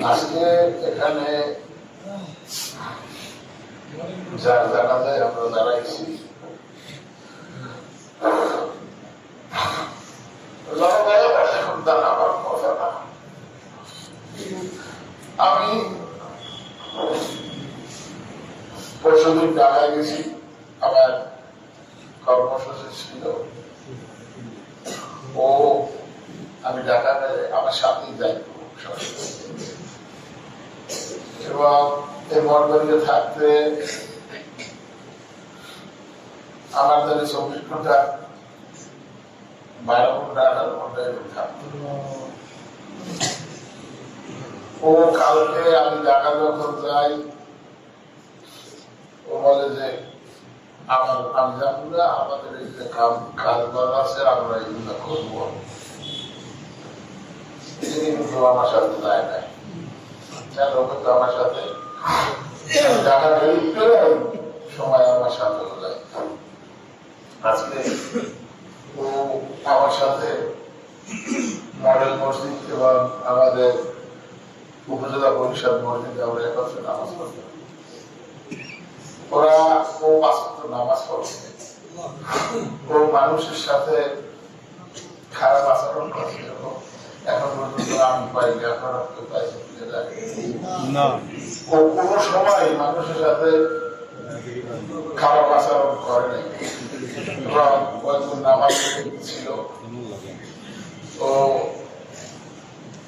আজকে এখানে যার জানাজায় আমরা দাঁড়াইছি, আমি পরশুদিন ঢাকায় গেছি, আমার কর্মসূচি ছিল। ও আমি ঢাকা গেলে আমার সাথেই যাই এবং এই মরবাড়িতে থাকতে আমার দ্বারা 24 ঘন্টা 12 ঘন্টা 18 ঘন্টা এরকম থাকতো। ও কালকে আমি ঢাকা যখন যাই, ও বলে যে আমি জানবো না, আমাদের এই যে কাজ আছে আমরা এগুলো করবো। কিন্তু আমার সাথে যায় নাই, আমার সাথে ঢাকা সময় আমার সাথে যায়। আজকে ও আমার সাথে মডেল মসজিদ এবং আমাদের উপজেলা পরিষদ মসজিদে আমরা একত্রে নামাজ পড়তাম। ওরা ও 5 ওয়াক্ত নামাজ পড়ে, ও মানুষের সাথে খারাপ আচরণ করে। এখন পর্যন্ত আমি পাই না, ও কোনো সময় মানুষের সাথে খারাপ আচরণ করে নাই। নামাজ ছিল, ও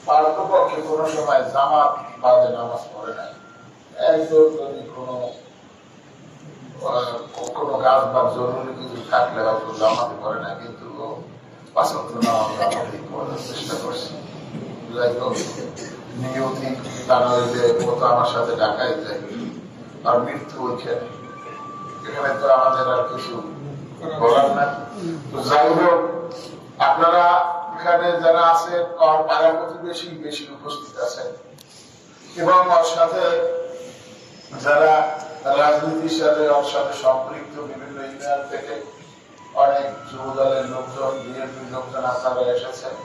পার্থপক্ষে কোনো সময় জামাত বাদে নামাজ পড়ে নাই। একজন যদি কোনো কাজ বা জরুরি কিছু থাকলে হয়তো জামাতে করে না, কিন্তু 5 ওয়াক্ত নামাজ জামাতেই করার চেষ্টা করছি। যাই হোক, নিয়তি তা নয় যে ও তো আমার সাথে ঢাকায় যায়, আর মৃত্যু ওইখানে, এখানে তো আমাদের আর কিছু বলার না। তো যাই হোক, আপনারা এখানে যারা আছেন আর পাড়া প্রতিবেশী বেশি উপস্থিত আছেন এবং ওর সাথে যারা রাজনীতির সাথে ওর সাথে সম্পৃক্ত বিভিন্ন ইউনিয়ন থেকে অনেক যুব দলের লোকজন, বিএনপির লোকজন আপনারা এসেছেন।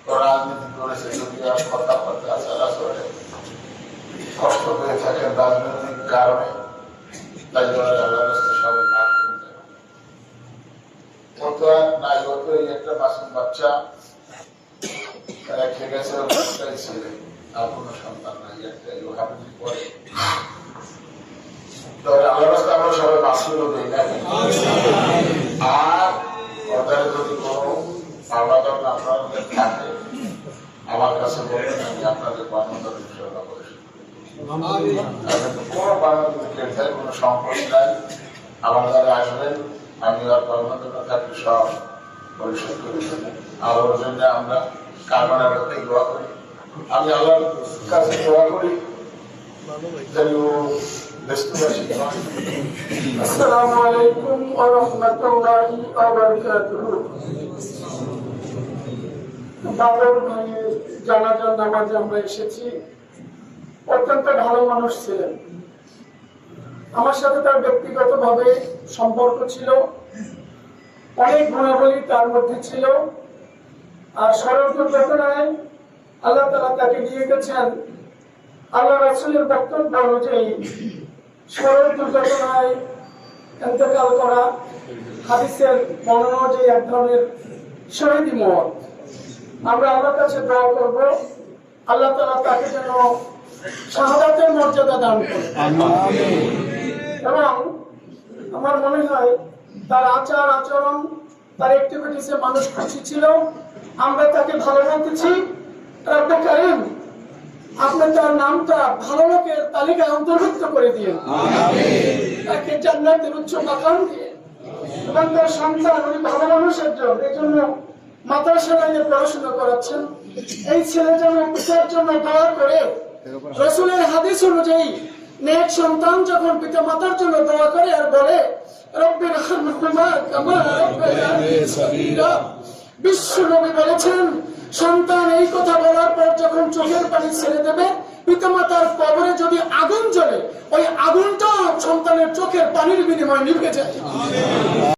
ও রাজনীতি করেছে, যদি আর কথাবার্তা আচার আচরণে কষ্ট পেয়ে থাকেন রাজনৈতিক কারণে, তাই জন্য সবাই মাফ করে দেন। ও তো নাই, ও তো এই একটা মাসুম বাচ্চা রেখে গেছে, ওটাই ছেলে, আর কোনো সন্তান নাই, একটাই ও হাফিজি পড়ে। আল্লাহ রাস্তায় আমরা সবাই মাসুলও দিই না। আর ওদের যদি কোনো আলাদা আপনাদের থাকে, আমার কাছে বলবেন, আমি আপনাদের বান্নদার ইনশাআল্লাহ পরিশোধ করব। কোনো বান্নদার কেটে কোনো সংকট নাই, আমার দ্বারা আসবেন, আমি আর বান্নদার থাকলে সব পরিশোধ করে দেবেন। আর ওর জন্য আমরা কামনা রাখতে দোয়া করি। আমি আল্লাহর কাছে দোয়া করি যেন আসসালামু আলাইকুম ওয়া রাহমাতুল্লাহি ওয়া বারাকাতুহু। বাবুল ভাইয়ের জানাজার নামাজে আমরা এসেছি। অত্যন্ত ভালো মানুষ ছিলেন, আমার সাথে তার ব্যক্তিগতভাবে সম্পর্ক ছিল, অনেক গুণাবলী তার মধ্যে ছিল। আর সড়ক দুর্ঘটনায় আল্লাহ তাআলা তাকে নিয়ে গেছেন। আল্লাহ রাসূলের বক্তব্য অনুযায়ী সড়ক দুর্ঘটনায় ইন্তেকাল করা হাদিসের বর্ণনা যে এক ধরনের শহীদি মওত। আমরা আল্লাহর কাছে দোয়া করব, আল্লাহ তাআলা তাকে যেন শাহাদাতের মর্যাদা দান করেন। এবং আমার মনে হয় তার আচার আচরণ, তার অ্যাক্টিভিটিসে মানুষ খুশি ছিল। আমরা তাকে ভালো বলতেছি, রব্বে কারীম আপনি তার নামটা ভালো লোকের তালিকায় অন্তর্ভুক্ত করে দিন, তাকে জান্নাতের উচ্চ মাকাম দিয়ে। এবং তার সন্তান উনি ভালো মানুষের জন্য, এই জন্য মাদ্রাসা লাইনে পড়াশোনা করাচ্ছেন। এই ছেলে যেন পিতার জন্য দোয়া করে, রাসূলের হাদিস অনুযায়ী নেক সন্তান যখন পিতা মাতার জন্য দোয়া করে আর বলে রব্বির হামহুমা কামা রাব্বায়ানি সগীরা, বিশ্ব নবী বলেছেন সন্তান এই কথা বলার পর যখন চোখের পানি ছেড়ে দেবে, পিতামাতার কবরে যদি আগুন জ্বলে, ওই আগুনটা সন্তানের চোখ বিনিময়ে নিভে যায়।